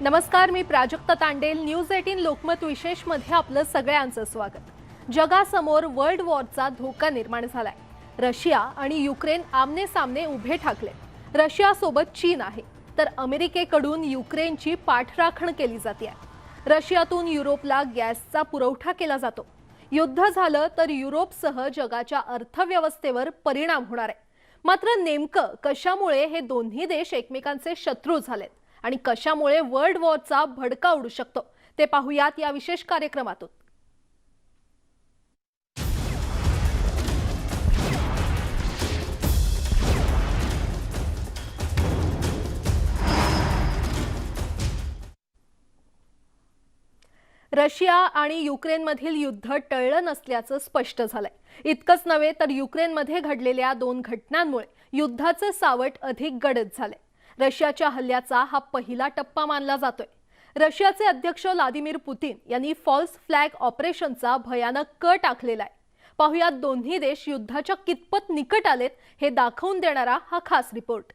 नमस्कार, मी प्राजक्ता तांडेल. न्यूज 18 लोकमत विशेष मध्ये आपलं सगळ्यांचं स्वागत. जगासमोर वर्ल्ड वॉरचा धोका निर्माण झालाय. रशिया आणि युक्रेन आमने सामने उभे ठाकले. रशियासोबत चीन आहे, तर अमेरिकेकडून युक्रेनची पाठराखण केली जाते. रशियातून युरोपला गॅसचा पुरवठा केला जातो. युद्ध झालं तर युरोपसह जगाच्या अर्थव्यवस्थेवर परिणाम होणार आहे. मात्र नेमकं कशामुळे हे दोन्ही देश एकमेकांचे शत्रू झालेत आणि कशामुळे वर्ल्ड वॉरचा भडका उडू शकतो ते पाहूयात या विशेष कार्यक्रमातून. रशिया आणि युक्रेनमधील युद्ध टळलं नसल्याचं स्पष्ट झालंय. इतकंच नव्हे तर युक्रेनमध्ये घडलेल्या दोन घटनांमुळे युद्धाचं सावट अधिक गडद झालंय. रशियाच्या हल्ल्याचा हा पहिला टप्पा मानला जातोय. रशियाचे अध्यक्ष व्लादिमीर पुतीन यांनी फॉल्स फ्लॅग ऑपरेशनचा भयानक कट टाकलेला आहे. पाहुयात दोन्ही देश युद्धाच्या कितपत निकट आलेत हे दाखवून देणारा हा खास रिपोर्ट.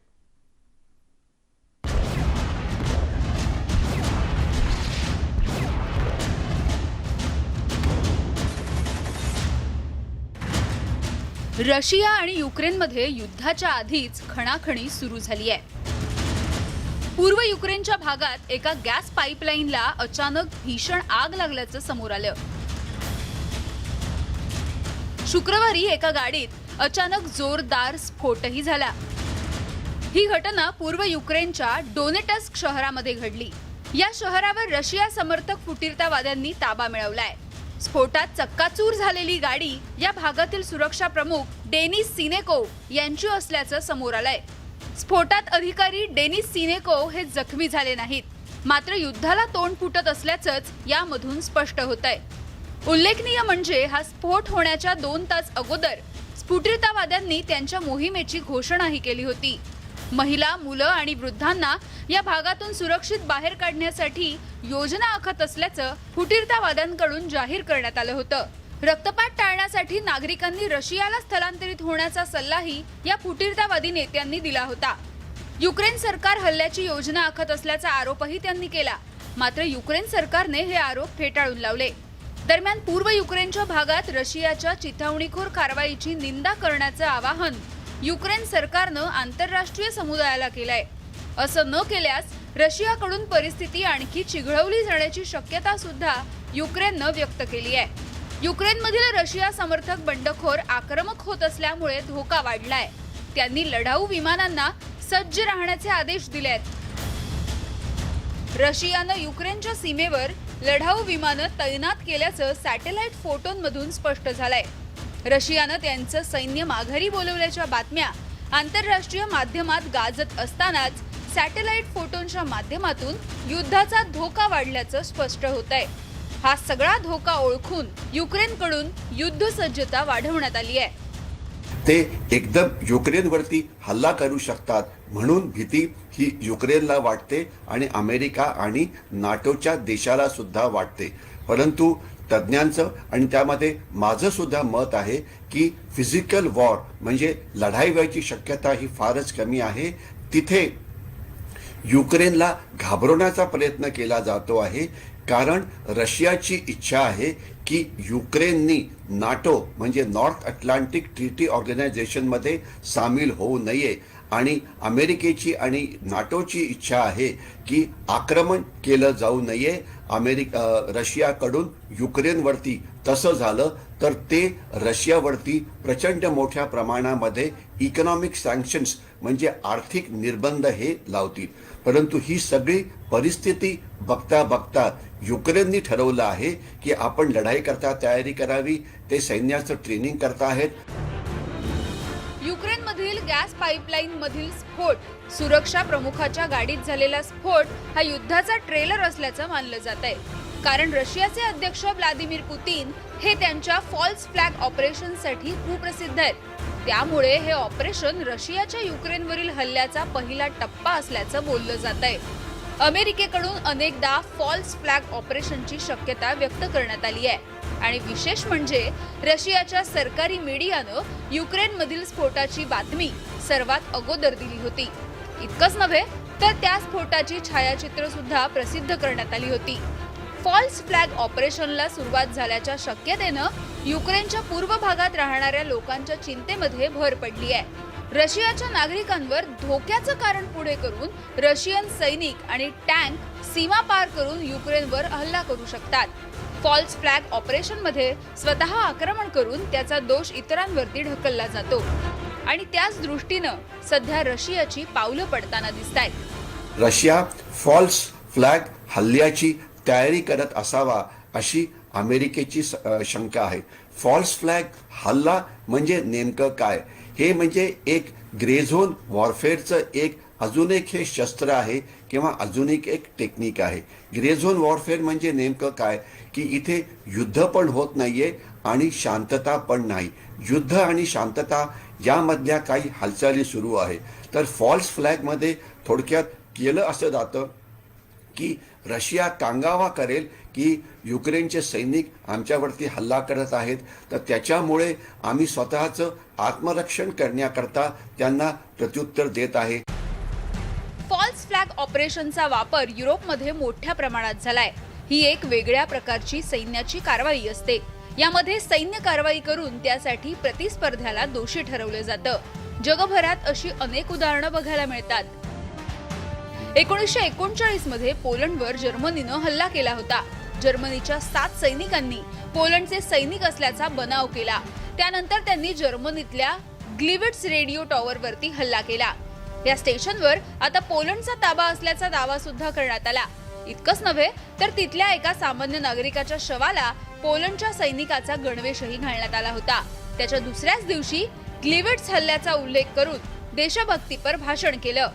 रशिया आणि युक्रेनमध्ये युद्धाच्या आधीच खणाखणी सुरू झाली आहे. पूर्व युक्रेनच्या भागात एका गॅस पाईपलाईनला अचानक भीषण आग लागल्याचं समोर आलं. शुक्रवारी एका गाडीत अचानक जोरदार स्फोटही झाला. ही घटना पूर्व युक्रेनच्या डोनेटस्क शहरामध्ये घडली. या शहरावर रशिया समर्थक फुटीरतावाद्यांनी ताबा मिळवलाय. स्फोटात चक्काचूर झालेली गाडी या भागातील सुरक्षा प्रमुख डेनिस सिनेकोव यांची असल्याचं समोर आलंय. स्फोटात अधिकारी डेनिस सिनेकोव हे जखमी झाले नाहीत, मात्र युद्धाला तोंड फुटत असल्याचंच यामधून स्पष्ट होतंय. उल्लेखनीय म्हणजे हा स्फोट होण्याच्या 2 तास अगोदर स्फुटीरतावाद्यांनी त्यांच्या मोहिमेची घोषणाही केली होती. महिला, मुलं आणि वृद्धांना या भागातून सुरक्षित बाहेर काढण्यासाठी योजना आखत असल्याचं फुटीरतावाद्यांकडून जाहीर करण्यात आलं होतं. रक्तपात टाळण्यासाठी नागरिकांनी रशियाला स्थलांतरित होण्याचा सल्लाही या फुटीरतावादी नेत्यांनी दिला होता. युक्रेन सरकार हल्ल्याची योजना आखत असल्याचा आरोपही त्यांनी केला, मात्र युक्रेन सरकारने हे आरोप फेटाळून लावले. दरम्यान पूर्व युक्रेनच्या भागात रशियाच्या चिथावणीखोर कारवाईची निंदा करण्याचं आवाहन युक्रेन सरकारनं आंतरराष्ट्रीय समुदायाला केलंय. असं न केल्यास रशियाकडून परिस्थिती आणखी चिघळवली जाण्याची शक्यता सुद्धा युक्रेननं व्यक्त केली आहे. युक्रेनमधील रशिया समर्थक बंडखोर आक्रमक होत असल्यामुळे धोका वाढलाय. त्यांनी लढाऊ विमानांना सज्ज राहण्याचे आदेश दिलेत. रशियानं युक्रेनच्या सीमेवर लढाऊ विमानं तैनात केल्याचं सॅटेलाइट फोटोंमधून स्पष्ट झालंय. रशियानं त्यांचं सैन्य माघारी बोलवल्याच्या बातम्या आंतरराष्ट्रीय माध्यमात गाजत असतानाच सॅटेलाइट फोटोंच्या माध्यमातून युद्धाचा धोका वाढल्याचं स्पष्ट होतंय. हा सगळा धोका ओळखून युक्रेनकडून युद्ध सज्जता वाढवण्यात आली आहे. ते एकदम युक्रेनवरती हल्ला करू शकतात म्हणून भीती ही युक्रेनला वाटते आणि अमेरिका आणि नाटोच्या देशाला सुद्धा वाटते. परंतु तज्ज्ञांचं आणि त्यामध्ये माझं सुद्धा मत आहे की फिजिकल वॉर म्हणजे लढाई व्हायची शक्यता ही फारच कमी आहे. तिथे युक्रेनला घाबरवण्याचा प्रयत्न केला जातो आहे, कारण रशियाची इच्छा आहे की युक्रेननी नाटो म्हणजे नॉर्थ अटलांटिक ट्रीटी ऑर्गनायझेशनमध्ये सामील होऊ नये आणि अमेरिकेची आणि नाटोची इच्छा आहे की आक्रमण केलं जाऊ नये रशियाकडून युक्रेनवरती. तसं झालं तर ते रशियावरती प्रचंड मोठ्या प्रमाणामध्ये इकॉनॉमिक सँक्शन्स म्हणजे आर्थिक निर्बंध हे लावतील. परंतु ही सगळी परिस्थिती बघता बघता युक्रेननी ठरवलं आहे की आपण लढाई करता तयारी करावी. ते सैन्याचं ट्रेनिंग करत आहेत. युक्रेनमधील गॅस पाईपलाईन मधील स्फोट, सुरक्षा प्रमुखाच्या गाडीत झालेला स्फोट हा युद्धाचा ट्रेलर असल्याचं मानलं जात आहे. कारण रशियाचे अध्यक्ष व्लादिमीर पुतीन हे त्यांच्या फॉल्स फ्लॅग ऑपरेशनसाठी कुप्रसिद्ध आहेत. त्यामुळे हे ऑपरेशन रशियाच्या युक्रेनवरील हल्ल्याचा पहिला टप्पा असल्याचं बोललं जात आहे. अमेरिकेकडून अनेकदा फॉल्स फ्लॅग ऑपरेशनची शक्यता व्यक्त करण्यात आली आहे. आणि विशेष म्हणजे रशियाच्या सरकारी मीडियानं युक्रेनमधील स्फोटाची बातमी सर्वात अगोदर दिली होती. इतकंच नव्हे तर त्या स्फोटाची छायाचित्र सुद्धा प्रसिद्ध करण्यात आली होती. फॉल्स फ्लॅग ऑपरेशनला सुरुवात झाल्याच्या शक्यतेनं युक्रेनच्या पूर्व भागात राहणाऱ्या लोकांच्या चिंतेमध्ये भर पडली आहे. रशियाच्या नागरिकांवर धोक्याचं कारण पुढे करून रशियन सैनिक आणि टँक सीमा पार करून युक्रेनवर हल्ला करू शकतात. फॉल्स फ्लॅग ऑपरेशनमध्ये स्वतः आक्रमण करून त्याचा दोष इतरांवरती ढकलला जातो आणि त्याच दृष्टीनं सध्या रशियाची पावलं पडताना दिसतायत. रशिया फॉल्स फ्लॅग हल्ल्याची तयारी करत असावा अशी अमेरिकेची शंका आहे. फॉल्स फ्लॅग हल्ला म्हणजे नेमकं काय? हे म्हणजे एक ग्रे झोन वॉरफेअरचं अजून एक हे शस्त्र आहे किंवा अजून एक टेक्निक आहे. ग्रे झोन वॉरफेअर म्हणजे नेमकं काय की इथे युद्ध पण होत नाहीये आणि शांतता पण नाही. युद्ध आणि शांतता यामधल्या काही हालचाली सुरू आहे. तर फॉल्स फ्लॅगमध्ये थोडक्यात केलं असं जातं की रशिया कांगावा करेल की युक्रेनचे सैनिक आमच्यावरती हल्ला करत आहेत, तर त्याच्यामुळे आम्ही स्वतःचं आत्मरक्षण करण्याकरता त्यांना प्रत्युत्तर देत आहे. फॉल्स फ्लॅग ऑपरेशनचा वापर युरोपमध्ये मोठ्या प्रमाणात झालाय. ही एक वेगळ्या प्रकारची सैन्याची कारवाई असते. यामध्ये सैन्य कारवाई करून त्यासाठी प्रतिस्पर्ध्याला दोषी ठरवलं जातं. जगभरात अशी अनेक उदाहरणं बघायला मिळतात. 1939 मध्ये पोलंडवर जर्मनीनं हल्ला केला होता. जर्मनीच्या 7 सैनिकांनी पोलंडचे सैनिक असल्याचा बनाव केला. त्यानंतर त्यांनी जर्मनीतल्या ग्लिविट्स रेडिओ टॉवरवरती हल्ला केला. या स्टेशनवर आता पोलंडचा ताबा असल्याचा दावा सुद्धा करण्यात आला. इतकंच नव्हे तर तिथल्या एका सामान्य नागरिकाच्या शवाला पोलंडच्या सैनिकाचा गणवेशही घालण्यात आला होता. त्याच्या दुसऱ्याच दिवशी ग्लिविट्स हल्ल्याचा उल्लेख करून देशभक्तीपर भाषण केलं.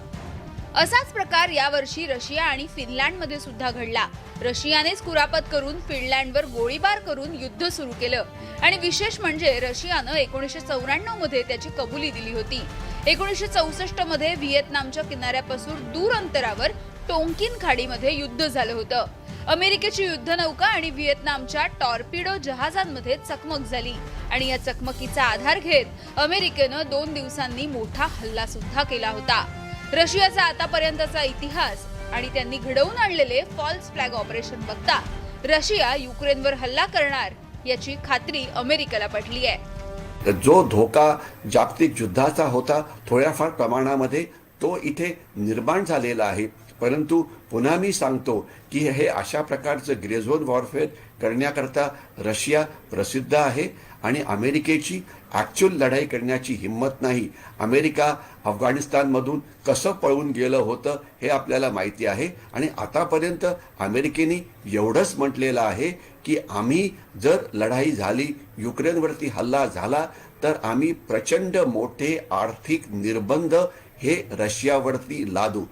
असाच प्रकार यावर्षी रशिया आणि फिनलँडमध्ये सुद्धा घडला. रशियानेच कुरापत करून फिनलँडवर गोळीबार करून युद्ध सुरू केलं आणि विशेष म्हणजे रशियानं 1994 मध्ये त्याची कबुली दिली होती. 1964 मध्ये व्हिएतनामच्या किनाऱ्यापासून दूर अंतरावर टोंकिन खाडीमध्ये युद्ध झालं होतं. अमेरिकेची युद्धनौका आणि व्हिएतनामच्या टॉर्पिडो जहाजांमध्ये चकमक झाली आणि या चकमकीचा आधार घेत अमेरिकेनं 2 दिवसांनी मोठा हल्ला सुद्धा केला होता. रशियाचा आतापर्यंतचा इतिहास आणि त्यांनी घडवून आणलेले फॉल्स फ्लॅग ऑपरेशन बघता रशिया युक्रेनवर हल्ला करणार याची खात्री अमेरिकेला पटली आहे. जो धोका जागतिक युद्धाचा होता थोड्याफार प्रमाणामध्ये तो इथे निर्माण झालेला आहे. परंतु पुन्हा मी सांगतो की हे अशा प्रकारचं ग्रे झोन वॉरफेअर करण्याकरता रशिया प्रसिद्ध आहे आणि अमेरिकेची ॲक्च्युअल लढाई करण्याची हिंमत नाही. अमेरिका अफगाणिस्तानमधून कसं पळून गेलं होतं हे आपल्याला माहिती आहे आणि आतापर्यंत अमेरिकेने एवढंच म्हटलेलं आहे की आम्ही जर लढाई झाली, युक्रेनवरती हल्ला झाला, तर आम्ही प्रचंड मोठे आर्थिक निर्बंध हे रशियावरती लादू.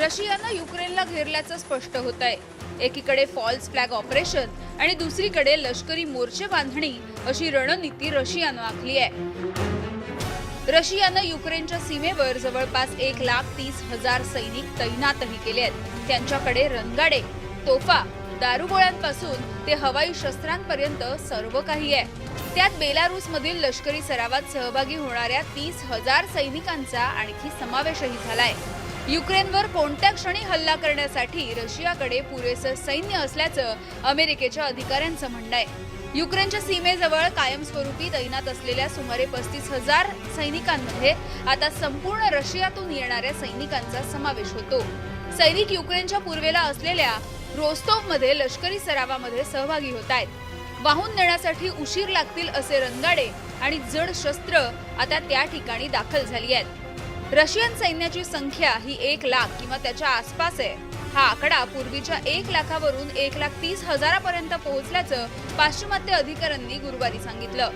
रशियानं युक्रेनला घेरल्याचं स्पष्ट होत आहे. एकीकडे फॉल्स फ्लॅग ऑपरेशन आणि दुसरीकडे लष्करी मोर्चे बांधणी अशी रणनीती रशियानं आखली आहे. रशियानं युक्रेनच्या सीमेवर जवळपास 1,30,000 सैनिक तैनातही केले आहेत. त्यांच्याकडे रणगाडे, तोफा, दारुगोळ्यांपासून ते हवाई शस्त्रांपर्यंत सर्व काही आहे. त्यात बेलारूसमधील लष्करी सरावात सहभागी होणाऱ्या 30,000 सैनिकांचा आणखी समावेशही झालाय. युक्रेनवर कोणत्या क्षणी हल्ला करण्यासाठी रशियाकडे पुरेसं सैन्य असल्याचं अमेरिकेच्या अधिकाऱ्यांचं म्हणणं आहे. युक्रेनच्या सीमेजवळ कायमस्वरूपी तैनात असलेल्या सुमारे 35,000 सैनिकांमध्ये आता संपूर्ण रशियातून येणाऱ्या सैनिकांचा समावेश होतो. सैनिक युक्रेनच्या पूर्वेला असलेल्या रोस्तोवमध्ये लष्करी सरावामध्ये सहभागी होत आहेत. वाहून नेण्यासाठी उशीर लागतील असे रणगाडे आणि जड शस्त्र आता त्या ठिकाणी दाखल झाली आहेत. रशियन सैन्याची संख्या ही 1 लाख किंवा त्याच्या आसपास आहे. हा आकडा पूर्वीच्या 1 लाखावरून 1,30,000 पर्यंत पोहोचल्याचं पाश्चिमात्य अधिकाऱ्यांनी गुरुवारी सांगितलं.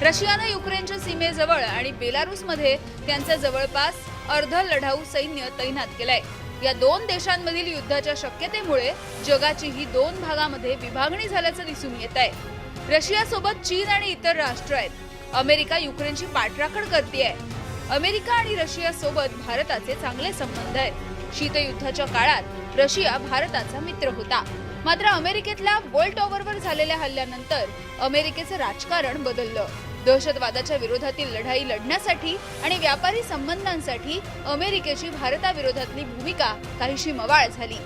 रशियानं युक्रेनच्या सीमेजवळ आणि बेलारूसमध्ये त्यांचं जवळपास अर्ध लढाऊ सैन्य तैनात केलंय. या 2 देशांमधील युद्धाच्या शक्यतेमुळे जगाची ही 2 भागामध्ये विभागणी झाल्याचं दिसून येत आहे. रशियासोबत चीन आणि इतर राष्ट्र आहेत. अमेरिका युक्रेनची पाठराखण करतेय. अमेरिका आणि रशिया सोबत भारताचे चांगले संबंध आहेत. शीतयुद्धाच्या काळात रशिया भारताचा मित्र होता. मात्र अमेरिकेतल्या वर्ल्ड टॉवरवर झालेल्या हल्ल्यानंतर अमेरिकेचं राजकारण बदललं. दहशतवादाच्या विरोधातील लढाई लढण्यासाठी आणि व्यापारी संबंधांसाठी अमेरिकेची भारताविरोधातली भूमिका काहीशी मवाळ झाली.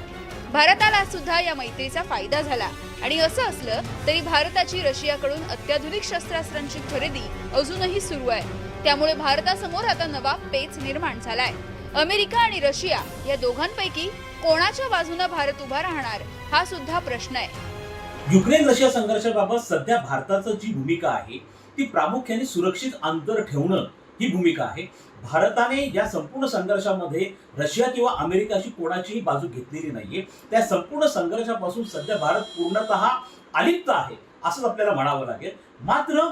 भारताला सुद्धा या मैत्रीचा फायदा झाला आणि असं असलं तरी भारताची रशियाकडून अत्याधुनिक शस्त्रास्त्रांची खरेदी अजूनही सुरू आहे. त्यामुळे भारतासमोर आता नवा पेच निर्माण झालाय. अमेरिका आणि रशिया या दोघांपैकी कोणाच्या बाजूने भारत उभा राहणार हा सुद्धा प्रश्न आहे. युक्रेन रशिया संघर्षाबाबत सध्या भारताचं जी भूमिका आहे ती प्रामुख्याने सुरक्षित अंतर ठेवणं ही भूमिका आहे. भारताने या संपूर्ण संघर्षामध्ये रशिया किंवा अमेरिकाची कोणाचीही बाजू घेतलेली नाहीये. त्या संपूर्ण संघर्षापासून सध्या भारत पूर्णतः अलिप्त आहे असंच आपल्याला म्हणावं लागेल. मात्र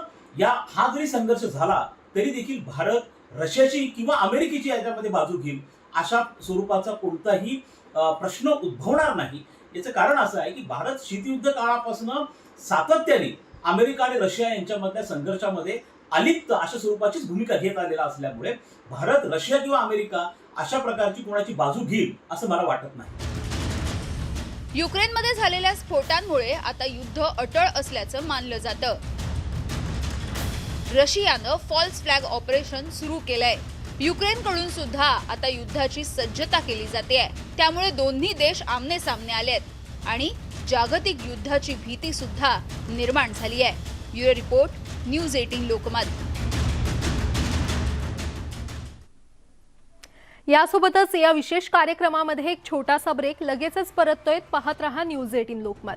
हा जरी संघर्ष झाला तरी देखील भारत रशियाची किंवा अमेरिकेची याच्यामध्ये बाजू घेईल अशा स्वरूपाचा कोणताही प्रश्न उद्भवणार नाही. याचं कारण असं आहे की भारत शीतयुद्ध काळापासून सातत्याने अमेरिका आणि रशिया यांच्यामधल्या संघर्षामध्ये अलिप्त अशा स्वरूपाचीच भूमिका घेत आलेला असल्यामुळे भारत रशिया किंवा अमेरिका अशा प्रकारची कोणाची बाजू घेईल असं मला वाटत नाही. युक्रेनमध्ये झालेल्या स्फोटांमुळे आता युद्ध अटळ असल्याचं मानलं जातं. रशियानं फॉल्स फ्लॅग ऑपरेशन सुरू केलंय. युक्रेनकडून सुद्धा आता युद्धाची सज्जता केली जाते. त्यामुळे दोन्ही देश आमने सामने आलेत आणि जागतिक युद्धाची भीती सुद्धा निर्माण झाली आहे. Bureau report, news 18 Lokmat. यासोबतच या विशेष कार्यक्रमामध्ये एक छोटासा ब्रेक. लगेचच परततोय. पाहत रहा न्यूज 18 लोकमत.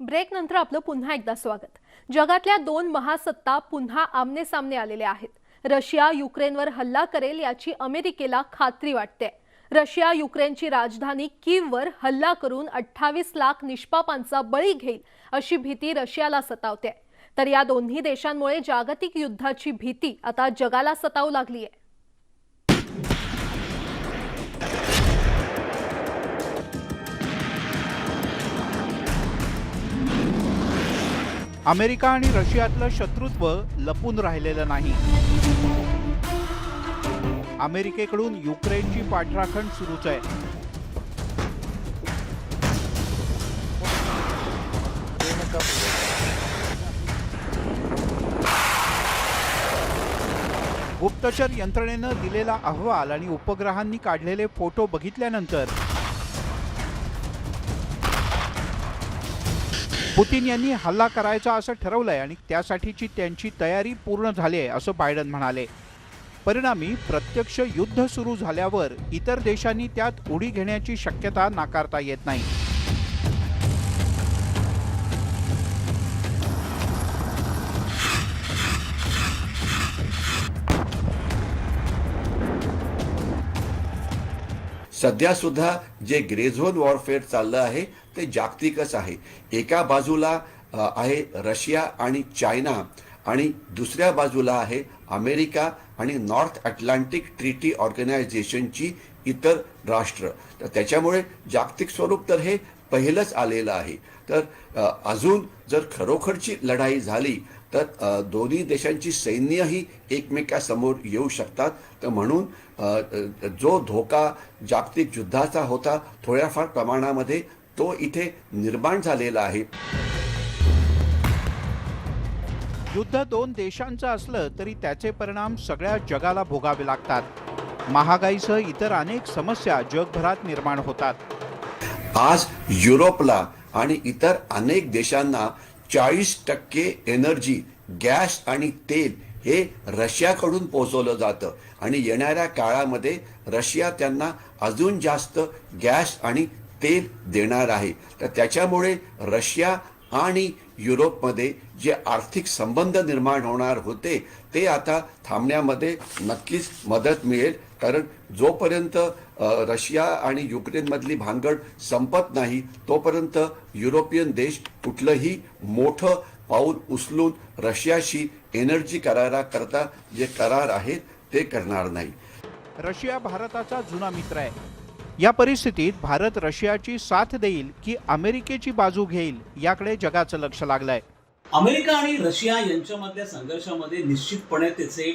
ब्रेक नंतर आपलं पुन्हा एकदा स्वागत. जगातल्या दोन महासत्ता पुन्हा आमने सामने आलेल्या आहेत. रशिया युक्रेनवर हल्ला करेल याची अमेरिकेला खात्री वाटते. रशिया युक्रेनची राजधानी कीव्हवर हल्ला करून 28 लाख निष्पापांचा बळी घेईल अशी भीती रशियाला सतावते. तर या दोन्ही देशांमुळे जागतिक युद्धाची भीती आता जगाला सतावू लागली आहे. अमेरिका आणि रशियातलं शत्रुत्व लपून राहिलेलं नाही. अमेरिकेकडून युक्रेनची पाठराखण सुरूच आहे. गुप्तचर यंत्रणेनं दिलेला अहवाल आणि उपग्रहांनी काढलेले फोटो बघितल्यानंतर पुतीन यांनी हल्ला करायचा असं ठरवलंय आणि त्यासाठीची त्यांची तयारी पूर्ण झाली आहे असं बायडन म्हणाले. परिणामी प्रत्यक्ष युद्ध सुरू झाल्यावर इतर देशांनी त्यात उडी घेण्याची शक्यता नाकारता येत नाही. सध्या सुद्धा जे ग्रे झोन वॉरफेअर चाललं आहे ते जागतिकच आहे. एका बाजूला आहे रशिया आणि चायना आणि दुसऱ्या बाजूला आहे अमेरिका आणि नॉर्थ अटलांटिक ट्रीटी ऑर्गनायझेशनची इतर राष्ट्र. तर त्याच्यामुळे जागतिक स्वरूप तर हे पहिलंच आलेलं आहे. तर अजून जर खरोखरची लढाई झाली तर दोन्ही देशांची सैन्यही एकमेकासमोर येऊ शकतात. तर म्हणून जो धोका जागतिक युद्धाचा होता थोड्याफार प्रमाणामध्ये तो इथे निर्माण झालेला आहे. युद्ध दोन देशांचं असलं तरी त्याचे परिणाम सगळ्या जगाला भोगावे लागतात. महागाईसह इतर अनेक समस्या जगभरात निर्माण होतात. आज युरोपला आणि इतर अनेक देशांना 40% एनर्जी, गॅस आणि तेल हे रशियाकडून पोहोचवलं जातं आणि येणाऱ्या काळामध्ये रशिया त्यांना अजून जास्त गॅस आणि तेल देणार आहे. तर त्याच्यामुळे रशिया आणि युरोपमध्ये जे आर्थिक संबंध निर्माण होणार होते ते आता थांबण्यामध्ये नक्कीच मदत मिळेल. कारण जोपर्यंत रशिया आणि युक्रेनमधली भानगड संपत नाही तोपर्यंत युरोपियन देश कुठलंही मोठं पाऊल उचलून रशियाशी एनर्जी कराराकरता जे करार आहेत ते करणार नाही. रशिया भारताचा जुना मित्र आहे. या परिस्थितीत भारत रशियाची साथ देईल की अमेरिकेची बाजू घेईल याकडे जगाचं लक्ष लागलंय. अमेरिका आणि रशिया यांच्यामधल्या संघर्षामध्ये निश्चितपणे त्याचे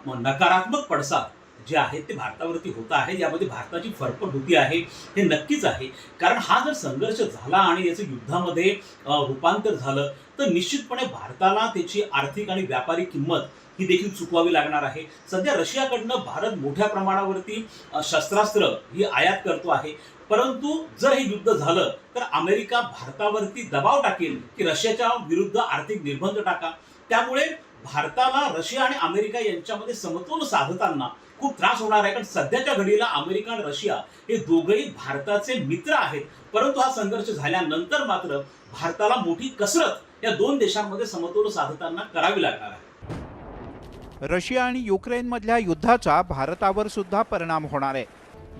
नकारात्मक पडसाद जे आहेत ते भारतावरती होत आहेत. यामध्ये भारताची फरफट होती आहे हे नक्कीच आहे. कारण हा जर संघर्ष झाला आणि याचं युद्धामध्ये रूपांतर झालं तर निश्चितपणे भारताला त्याची आर्थिक आणि व्यापारी किंमत ही देखील चुकवावी लागणार आहे. सध्या रशियाकडनं भारत मोठ्या प्रमाणावरती शस्त्रास्त्र ही आयात करतो आहे. परंतु जर हे युद्ध झालं तर अमेरिका भारतावरती दबाव टाकेल की रशियाच्या विरुद्ध आर्थिक निर्बंध टाका. त्यामुळे भारताला रशिया आणि अमेरिका यांच्यामध्ये समतोल साधताना खूप त्रास होणार आहे. कारण सध्याच्या घडीला अमेरिका आणि रशिया हे दोघेही भारताचे मित्र आहेत. परंतु हा संघर्ष झाल्यानंतर मात्र भारताला मोठी कसरत या दोन देशांमध्ये समतोल साधताना करावी लागणार आहे. रशिया आणि युक्रेनमधल्या युद्धाचा भारतावर सुद्धा परिणाम होणार आहे.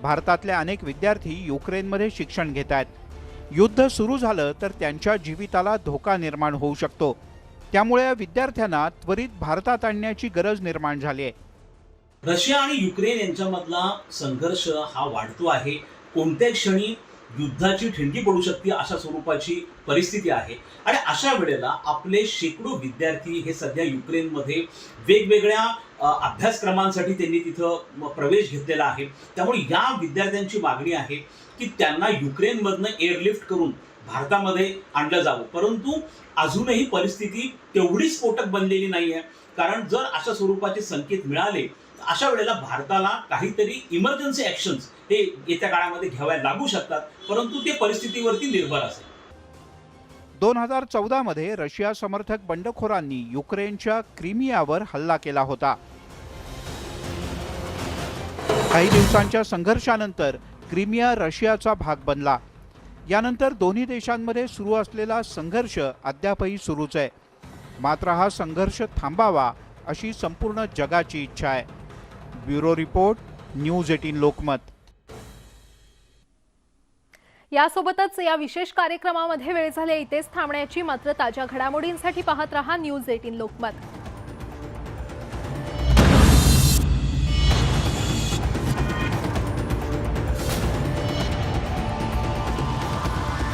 भारतातले अनेक विद्यार्थी युक्रेनमध्ये शिक्षण घेत आहेत. युद्ध सुरू झालं तर त्यांच्या जीविताला धोका निर्माण होऊ शकतो. त्यामुळे या विद्यार्थ्यांना त्वरित भारतात आणण्याची गरज निर्माण झाली आहे. रशिया आणि युक्रेन यांच्यामधला संघर्ष हा वाढतो आहे. कोणत्या क्षणी युद्धाची ठिणगी पडू शकते अशा स्वरूपाची परिस्थिती आहे. आणि अशा वेळेला आपले शेकडो विद्यार्थी हे सध्या युक्रेनमध्ये वेगवेगळ्या अभ्यासक्रमांसाठी त्यांनी तिथं प्रवेश घेतलेला आहे. त्यामुळे या विद्यार्थ्यांची मागणी आहे की त्यांना युक्रेनमधनं एअरलिफ्ट करून भारतामध्ये आणलं जावं. परंतु अजूनही परिस्थिती तेवढी स्फोटक बनलेली नाही आहे. कारण जर अशा स्वरूपाचे संकेत मिळाले अशा वेळेला भारताला काहीतरी इमर्जन्सी ऍक्शन्स हे येत्या काळामध्ये घ्याव्या लागू शकतात. परंतु ते परिस्थितीवरती निर्भर असेल. 2014 मध्ये रशिया समर्थक बंडखोरांनी युक्रेनच्या क्रिमियावर हल्ला केला होता. काही दिवसांच्या संघर्षानंतर क्रिमिया रशियाचा भाग बनला. यानंतर दोन्ही देशांमध्ये सुरू असलेला संघर्ष अद्यापही सुरूच आहे. मात्र हा संघर्ष थांबावा अशी संपूर्ण जगाची इच्छा आहे. Bureau report, news 18 Lokmat. यासोबतच या विशेष कार्यक्रमामध्ये वेळ झाली इथेच थांबण्याची. मात्र ताज्या घडामोडींसाठी पाहत रहा न्यूज 18 लोकमत.